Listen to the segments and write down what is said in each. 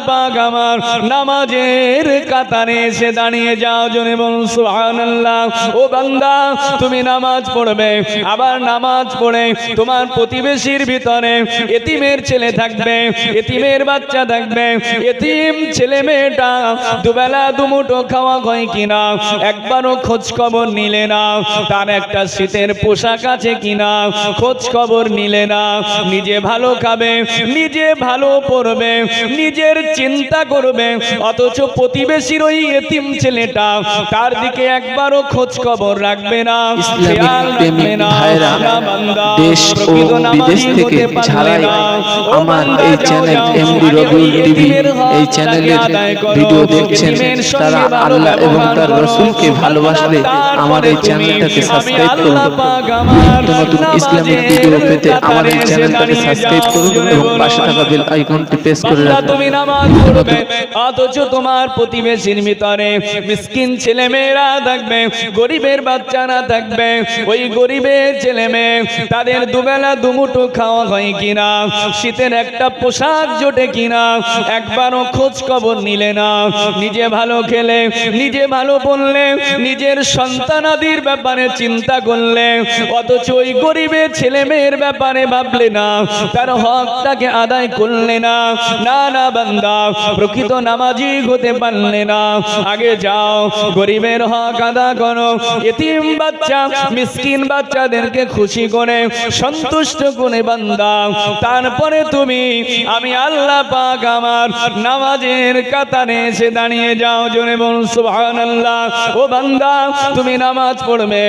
পাক আমার নামাজের কাতারে এসে দাঁড়িয়ে যাও, জোরে বলুন সুবহানাল্লাহ। ও বান্দা, তুমি নামাজ পড়বে, আবার নামাজ পড়ে তোমার প্রতিবেশীর ভিতরে এতিমের ছেলে থাকবে, এতিমের বাচ্চা থাকবে, এতিম ছেলে মেয়েটা দুবেলা দুমুঠো খাওয়া হয় কিনা একবারও খোঁজ খবর নিলে না, তার একটা শীতের পোশাক আছে কিনা খোঁজ খবর নিলে না। নিজে ভালো খাবে, নিজে ভালো পড়বে, নিজের চিন্তা করবে, অথচ প্রতিবেশীর ওই এতিম ছেলেটা তার দিকে একবারও খোঁজ খবর রাখবে না, খেয়াল রাখবে না। দেশ ও বিদেশ থেকে ছাড়াই আমার এই চ্যানেল এমডি রবিউল টিভি এই চ্যানেলের ভিডিও দেখছেন, তারা আল্লাহ এবং তার রাসূলকে ভালোবাসলে আমার এই চ্যানেলটাকে সাবস্ক্রাইব করুন। নতুন ইসলামিক ভিডিও পেতে আমার এই চ্যানেলটাকে সাবস্ক্রাইব করুন এবং পাশে থাকা বেল আইকনটি প্রেস করে রাখুন। তুমি নামাজ পড়বে, অথচ তোমার প্রতিবেশীর ভিতরে মিসকিন ছেলে মেয়েরা থাকবে, গরিবের বাচ্চারা থাকবে, ওই গরিবের ছেলে মেয়ে তাদের দুবেলা দুমুঠো খাওয়া হয় কিনা, শীতের একটা পোশাক জোটে কিনা একবারও খোঁজ খবর নিলে না। নিজে ভালো খেলে, নিজে ভালো বললে, নিজের সন্তানাদির ব্যাপারে চিন্তা করলে, অথচ ওই গরিবের ছেলে মেয়ের ব্যাপারে ভাবলে না, তার হকটাকে আদায় করলে না। না না বান্দা, প্রকৃত নামাজি হতে পারলে না। আগে যাও, গরিবের হক আদায় করো, এতিম বাচ্চা মিসকিন বাচ্চাদেরকে খুশি করে সন্তুষ্ট করে বান্দা, তারপরে তুমি আমি আল্লাহ পাক আমার নামাজের কাতারে এসে দাঁড়িয়ে যাও, জোরে বলুন সুবহানাল্লাহ। ও বান্দা, তুমি নামাজ পড়বে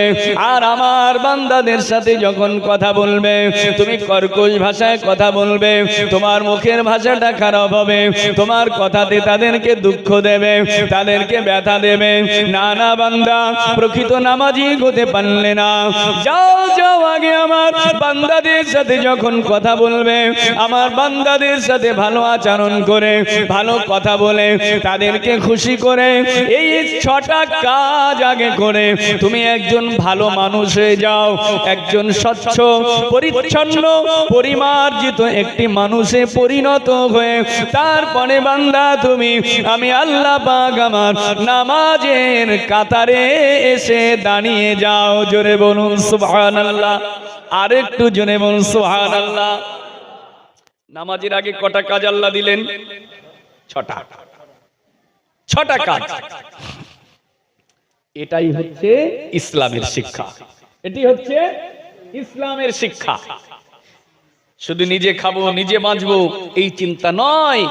আর আমার বান্দাদের সাথে যখন কথা বলবে তুমি কর্কশ ভাষায় কথা বলবে, তোমার মুখের ভাষাটা খারাপ হবে, তোমার কথাতে তাদেরকে দুঃখ দেবে, তাদেরকে ব্যথা দেবে। না না বান্দা, প্রকৃত নামাজি হতে পারলে না। যাও যাও, আগে আমার বান্দাদের সাথে যখন কথা বলবে, আমার বান্দাদের সাথে ভালো আচরণ করে, ভালো কথা বলে, তাদেরকে খুশি করে, এই 6টা কাজ আগে করে তুমি একজন ভালো মানুষ হয়ে যাও, একজন স্বচ্ছ পরিচ্ছন্ন পরিমার্জিত একটি মানুষে পরিণত হয়ে তারপরে বান্দা তুমি আমি আল্লাহ পাক আমার নামাজের কাতারে এসে দাঁড়িয়ে যাও, জোরে বলুন সুবহানাল্লাহ। আরেকটু জোরে বলুন সুবহানাল্লাহ। নামাজের আগে কটা কাজ আল্লাহ দিলেন? 6টা কাজ। এটাই হচ্ছে ইসলামের শিক্ষা, এটি হচ্ছে ইসলামের শিক্ষা। শুধু নিজে খাবো, নিজে বাঁচবো এই চিন্তা নয়,